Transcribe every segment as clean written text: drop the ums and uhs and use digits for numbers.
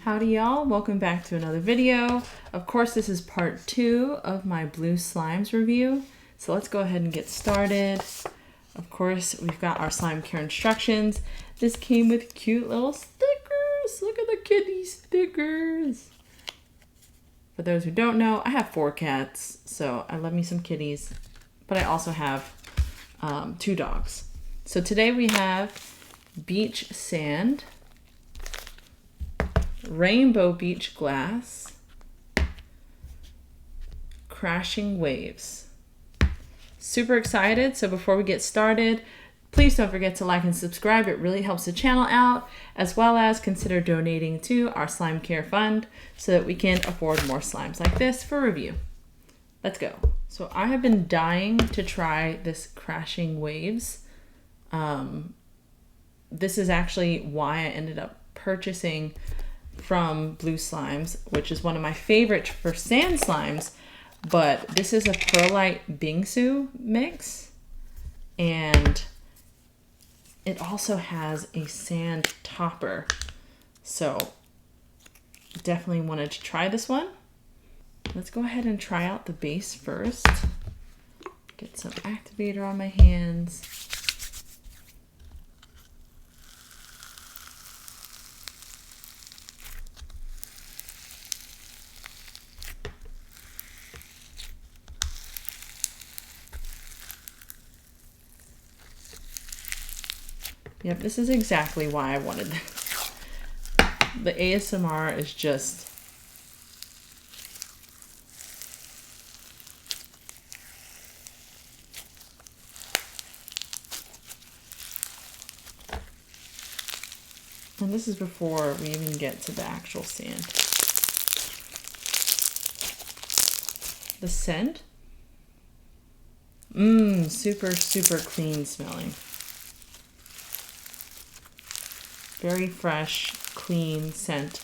Howdy y'all, welcome back to another video. Of course, this is part 2 of my Bleu Slimes review. So let's go ahead and get started. Of course, we've got our slime care instructions. This came with cute little stickers. Look at the kitty stickers. For those who don't know, I have 4 cats, so I love me some kitties. But I also have 2 dogs. So today we have beach sand, rainbow beach glass, crashing waves. Super excited. So before we get started, please don't forget to like and subscribe. It really helps the channel out, as well as consider donating to our slime care fund so that we can afford more slimes like this for review. Let's go. So I have been dying to try this crashing waves. This is actually why I ended up purchasing from Bleu Slimes, which is one of my favorites for sand slimes, but this is a perlite bingsu mix, and it also has a sand topper, so definitely wanted to try this one. Let's go ahead and try out the base first. Get some activator on my hands. Yep, this is exactly why I wanted this. The ASMR is just... And this is before we even get to the actual sand. The scent? Super, super clean smelling. Very fresh, clean scent,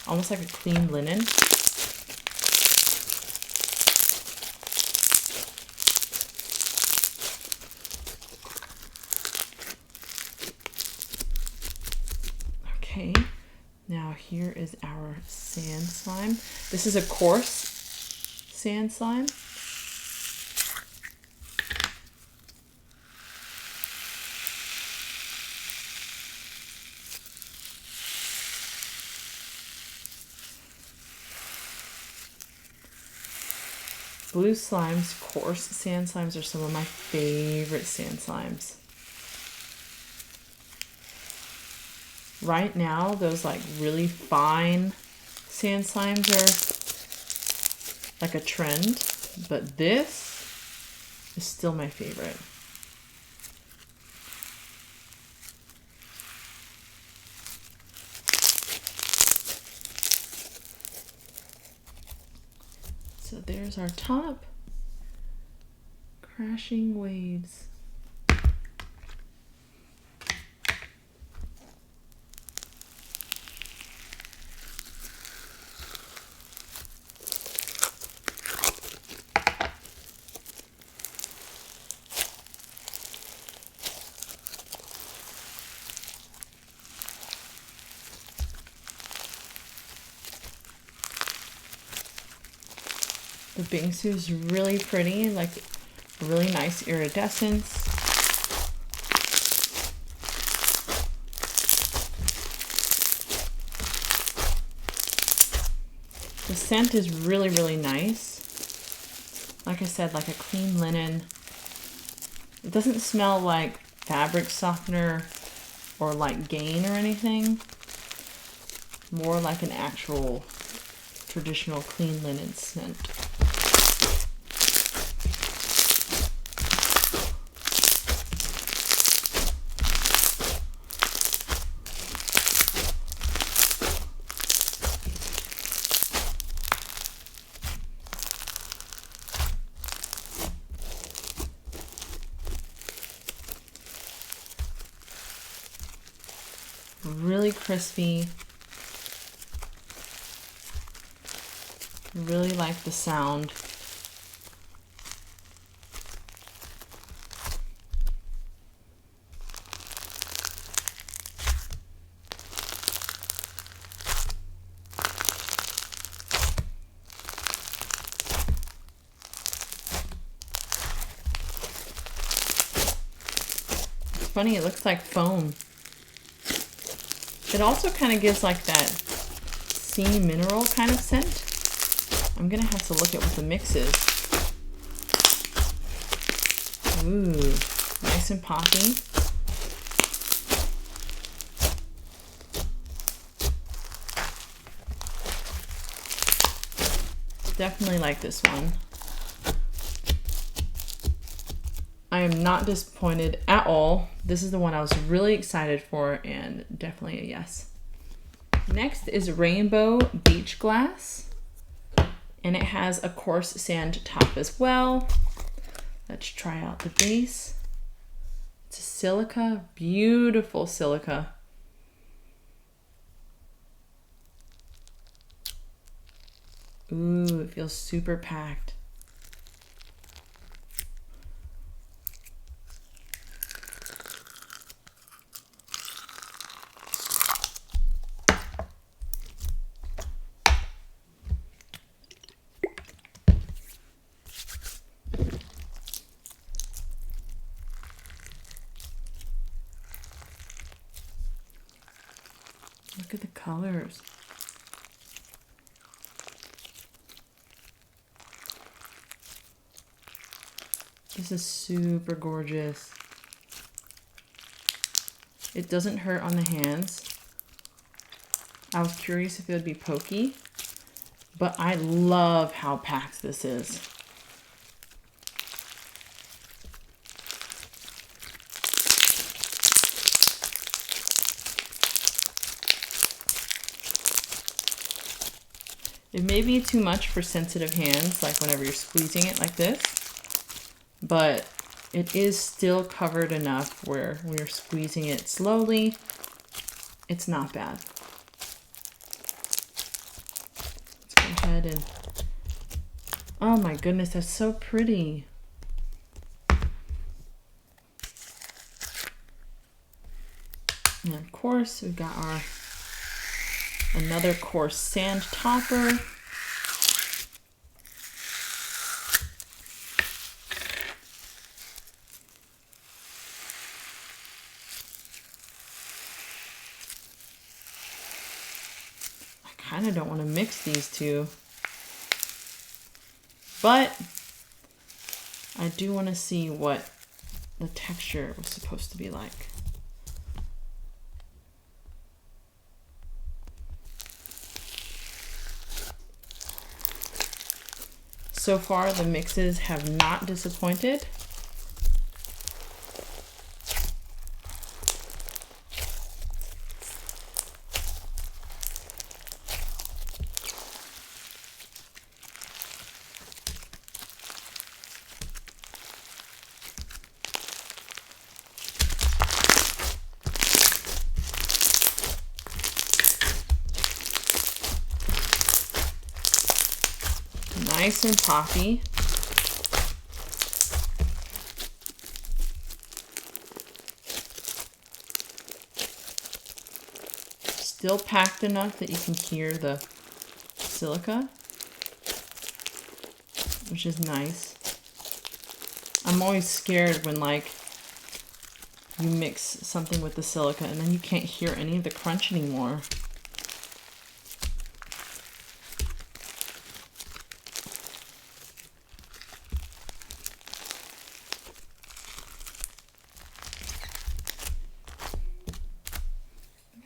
almost like a clean linen. Okay, now here is our sand slime. This is a coarse sand slime. Bleu Slimes coarse sand slimes are some of my favorite sand slimes. Right now, those like really fine sand slimes are like a trend, but this is still my favorite. So there's our top. Crashing waves. The bingsu is really pretty, like really nice iridescence. The scent is really, really nice. Like I said, like a clean linen. It doesn't smell like fabric softener or like Gain or anything. More like an actual traditional clean linen scent. Really crispy. Really like the sound. funny, it looks like foam. It also kind of gives like that sea mineral kind of scent. I'm gonna have to look at what the mix is. Ooh, nice and poppy. Definitely like this one. I am not disappointed at all. This is the one I was really excited for, and definitely a yes. Next is Rainbow Beach Glass, and it has a coarse sand top as well. Let's try out the base. It's a silica, beautiful silica. Ooh, it feels super packed. Look at the colors. This is super gorgeous. It doesn't hurt on the hands. I was curious if it would be pokey, but I love how packed this is. It may be too much for sensitive hands, like whenever you're squeezing it like this, but it is still covered enough where we're squeezing it slowly. It's not bad. Let's go ahead and, oh my goodness, that's so pretty. And of course, we've got our another coarse sand topper. I kind of don't want to mix these two, but I do want to see what the texture was supposed to be like. So far, the mixes have not disappointed. Nice and poppy. Still packed enough that you can hear the silica, which is nice. I'm always scared when like you mix something with the silica and then you can't hear any of the crunch anymore.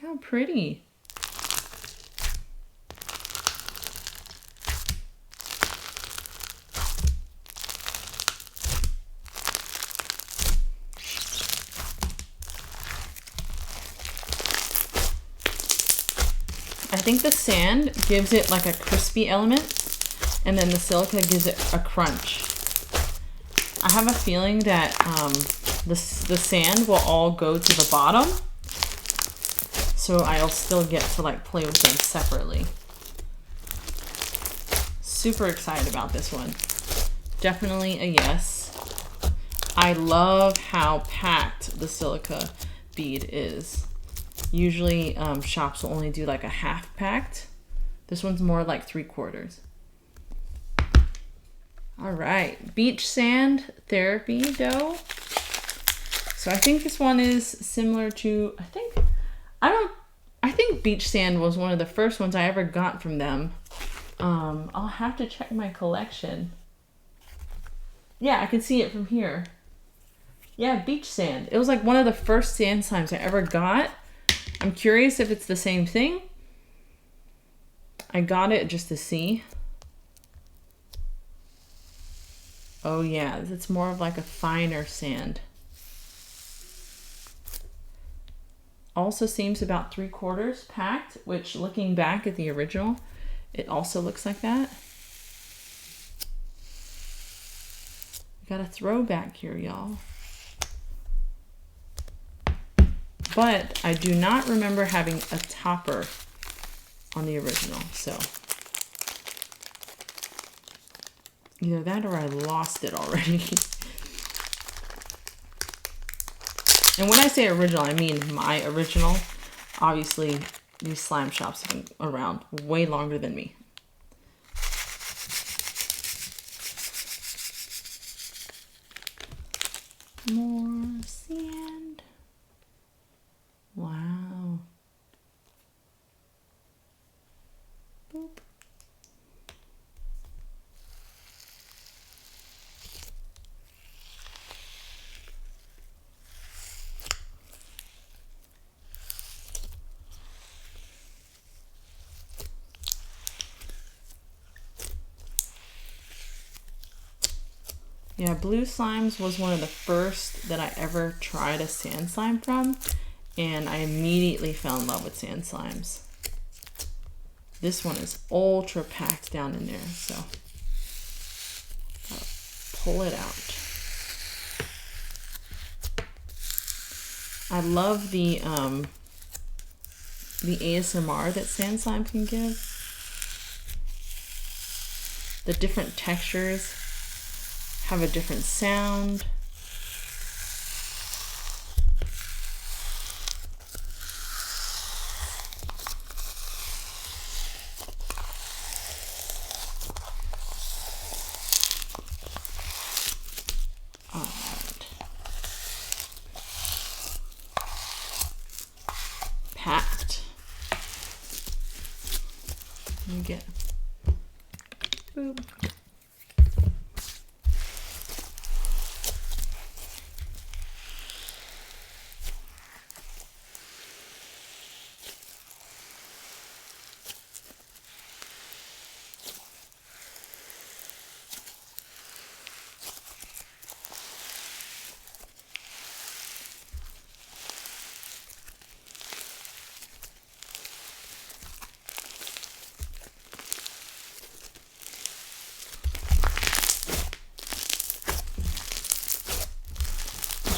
How pretty. I think the sand gives it like a crispy element, and then the silica gives it a crunch. I have a feeling that the sand will all go to the bottom, so I'll still get to like play with them separately. Super excited about this one. Definitely a yes. I love how packed the silica bead is. Usually shops will only do like a half packed. This one's more like 3/4. All right, beach sand therapy dough. So I think this one is similar to, I think beach sand was one of the first ones I ever got from them. I'll have to check my collection. Yeah, I can see it from here. Yeah, beach sand. It was like one of the first sand slimes I ever got. I'm curious if it's the same thing. I got it just to see. Oh yeah, it's more of like a finer sand. Also seems about 3/4 packed, which looking back at the original, it also looks like that. Got a throwback here, y'all. But I do not remember having a topper on the original, so either that or I lost it already. And when I say original, I mean my original. Obviously, these slime shops have been around way longer than me. More sand. Wow. Boop. Yeah, Bleu Slimes was one of the first that I ever tried a sand slime from, and I immediately fell in love with sand slimes. This one is ultra packed down in there, so gotta pull it out. I love the ASMR that sand slime can give. The different textures have a different sound. All right. Packed. Let me get. Boop.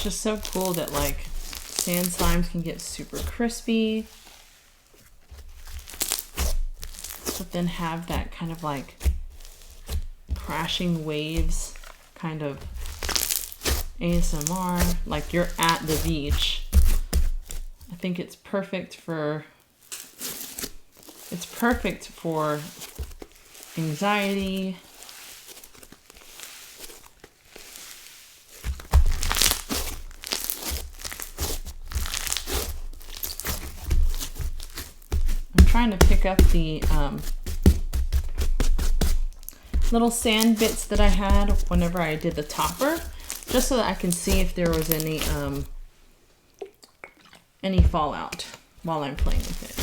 Just so cool that like sand slimes can get super crispy, but then have that kind of like crashing waves kind of ASMR, like you're at the beach. I think it's perfect for anxiety. Trying to pick up the little sand bits that I had whenever I did the topper, just so that I can see if there was any fallout while I'm playing with it.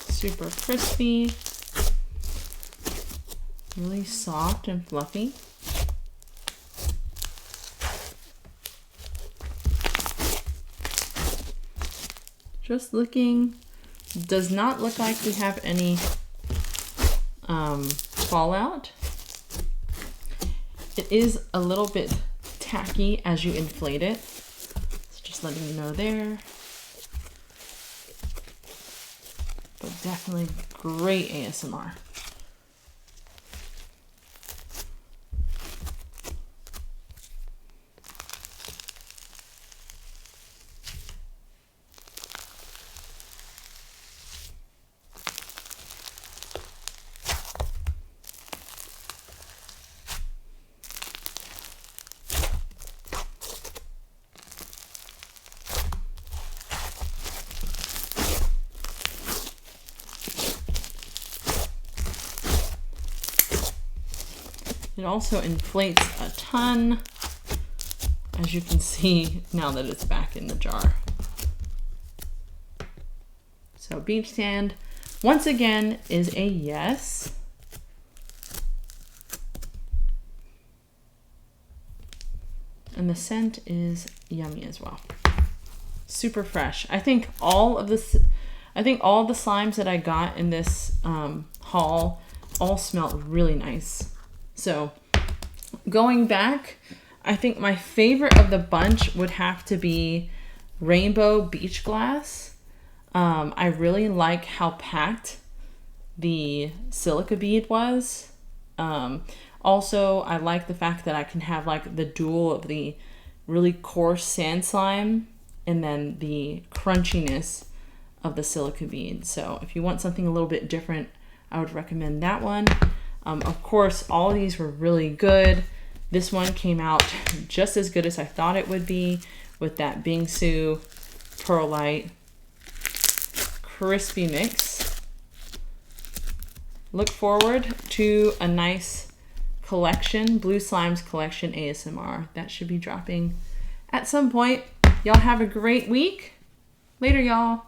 Super crispy, really soft and fluffy. Just looking, does not look like we have any fallout. It is a little bit tacky as you inflate it. So just letting you know there. but definitely great ASMR. It also inflates a ton, as you can see now that it's back in the jar. So beach sand, once again, is a yes. And the scent is yummy as well. Super fresh. I think all of the slimes that I got in this haul all smelled really nice. So going back, I think my favorite of the bunch would have to be Rainbow Beach Glass. I really like how packed the silica bead was. Also, I like the fact that I can have like the dual of the really coarse sand slime and then the crunchiness of the silica bead. So if you want something a little bit different, I would recommend that one. Of course, all of these were really good. This one came out just as good as I thought it would be with that Bingsu Perlite crispy mix. Look forward to a nice collection, Bleu Slimes collection ASMR. That should be dropping at some point. Y'all have a great week. Later, y'all.